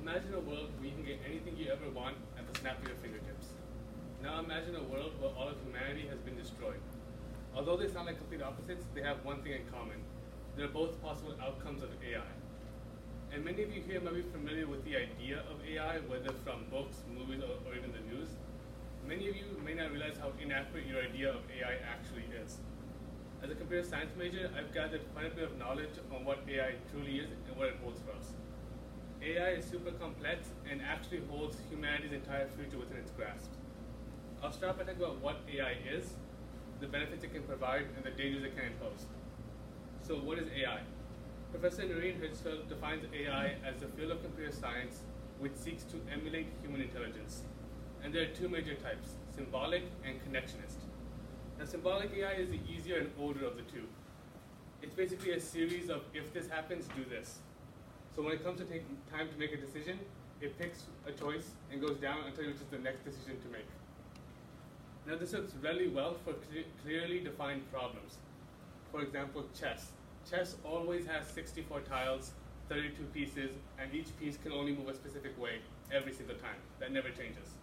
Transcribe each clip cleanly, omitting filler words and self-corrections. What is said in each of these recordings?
Imagine a world where you can get anything you ever want at the snap of your fingertips. Now imagine a world where all of humanity has been destroyed. Although they sound like complete opposites, they have one thing in common. They're both possible outcomes of AI. And many of you here might be familiar with the idea of AI, whether from books, movies, or even the news. Many of you may not realize how inaccurate your idea of AI actually is. As a computer science major, I've gathered quite a bit of knowledge on what AI truly is and what it holds for us. AI is super complex and actually holds humanity's entire future within its grasp. I'll start by talking about what AI is, the benefits it can provide, and the dangers it can impose. So what is AI? Professor Noreen Hirschfeld defines AI as the field of computer science which seeks to emulate human intelligence. And there are two major types, symbolic and connectionist. Now, symbolic AI is the easier and older of the two. It's basically a series of, if this happens, do this. So when it comes to time to make a decision, it picks a choice and goes down until it reaches the next decision to make. Now, this works really well for clearly defined problems. For example, chess. Chess always has 64 tiles, 32 pieces, and each piece can only move a specific way every single time. That never changes.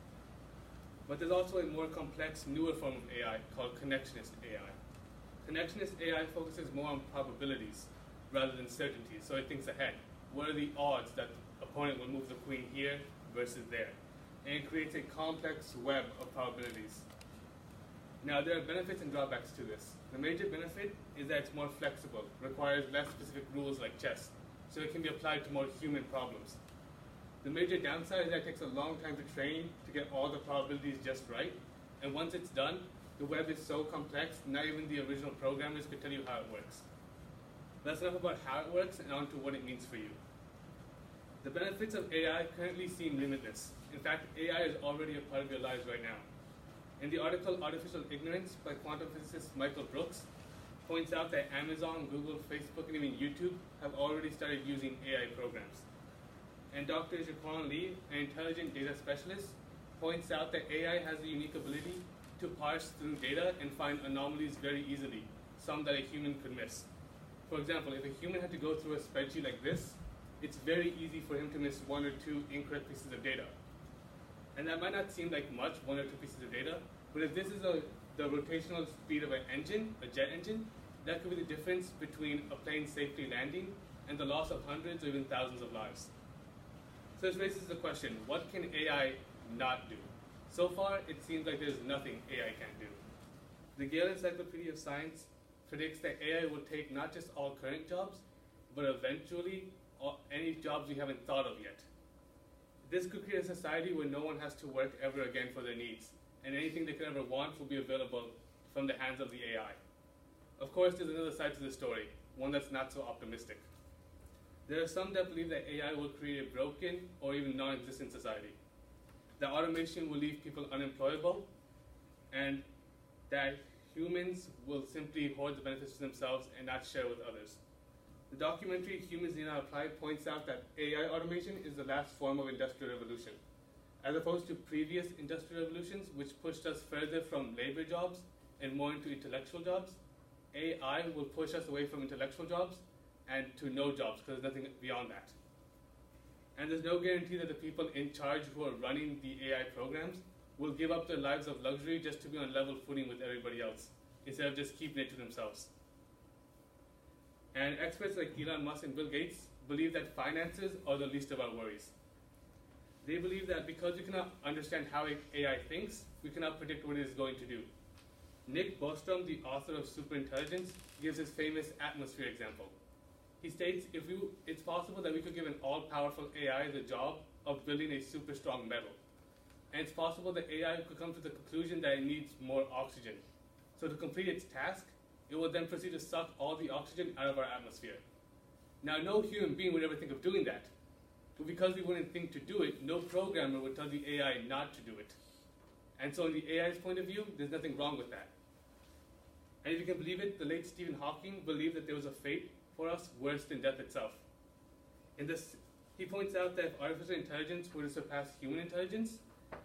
But there's also a more complex, newer form of AI called connectionist AI. Connectionist AI focuses more on probabilities rather than certainties, so it thinks ahead. What are the odds that the opponent will move the queen here versus there? And it creates a complex web of probabilities. Now, there are benefits and drawbacks to this. The major benefit is that it's more flexible, requires less specific rules like chess, so it can be applied to more human problems. The major downside is that it takes a long time to train to get all the probabilities just right, and once it's done, the web is so complex, not even the original programmers could tell you how it works. That's enough about how it works and on to what it means for you. The benefits of AI currently seem limitless. In fact, AI is already a part of your lives right now. In the article Artificial Ignorance by quantum physicist Michael Brooks points out that Amazon, Google, Facebook, and even YouTube have already started using AI programs. And Dr. Jaquan Lee, an intelligent data specialist, points out that AI has the unique ability to parse through data and find anomalies very easily, some that a human could miss. For example, if a human had to go through a spreadsheet like this, it's very easy for him to miss one or two incorrect pieces of data. And that might not seem like much, one or two pieces of data, but if this is the rotational speed of an engine, a jet engine, that could be the difference between a plane safely landing and the loss of hundreds or even thousands of lives. So this raises the question, what can AI not do? So far, it seems like there's nothing AI can't do. The Gale Encyclopedia of Science predicts that AI will take not just all current jobs, but eventually any jobs we haven't thought of yet. This could create a society where no one has to work ever again for their needs, and anything they could ever want will be available from the hands of the AI. Of course, there's another side to the story, one that's not so optimistic. There are some that believe that AI will create a broken or even non-existent society, that automation will leave people unemployable, and that humans will simply hoard the benefits to themselves and not share with others. The documentary Humans Need Not Apply points out that AI automation is the last form of industrial revolution. As opposed to previous industrial revolutions, which pushed us further from labor jobs and more into intellectual jobs, AI will push us away from intellectual jobs and to no jobs, because there's nothing beyond that. And there's no guarantee that the people in charge who are running the AI programs will give up their lives of luxury just to be on level footing with everybody else, instead of just keeping it to themselves. And experts like Elon Musk and Bill Gates believe that finances are the least of our worries. They believe that because we cannot understand how AI thinks, we cannot predict what it is going to do. Nick Bostrom, the author of Superintelligence, gives his famous atmosphere example. He states it's possible that we could give an all-powerful AI the job of building a super strong metal. And it's possible that AI could come to the conclusion that it needs more oxygen. So to complete its task, it will then proceed to suck all the oxygen out of our atmosphere. Now, no human being would ever think of doing that. But because we wouldn't think to do it, no programmer would tell the AI not to do it. And so in the AI's point of view, there's nothing wrong with that. And if you can believe it, the late Stephen Hawking believed that there was a fate for us worse than death itself. In this, he points out that if artificial intelligence were to surpass human intelligence,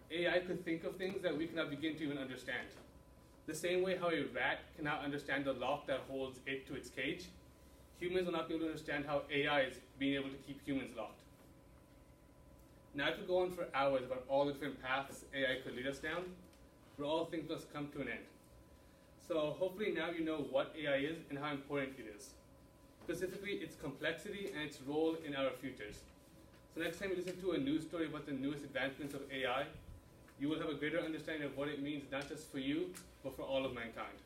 AI could think of things that we cannot begin to even understand. The same way how a rat cannot understand the lock that holds it to its cage, humans will not be able to understand how AI is being able to keep humans locked. Now I could go on for hours about all the different paths AI could lead us down, but all things must come to an end. So hopefully now you know what AI is and how important it is. Specifically, its complexity and its role in our futures. So next time you listen to a news story about the newest advancements of AI, you will have a greater understanding of what it means not just for you, but for all of mankind.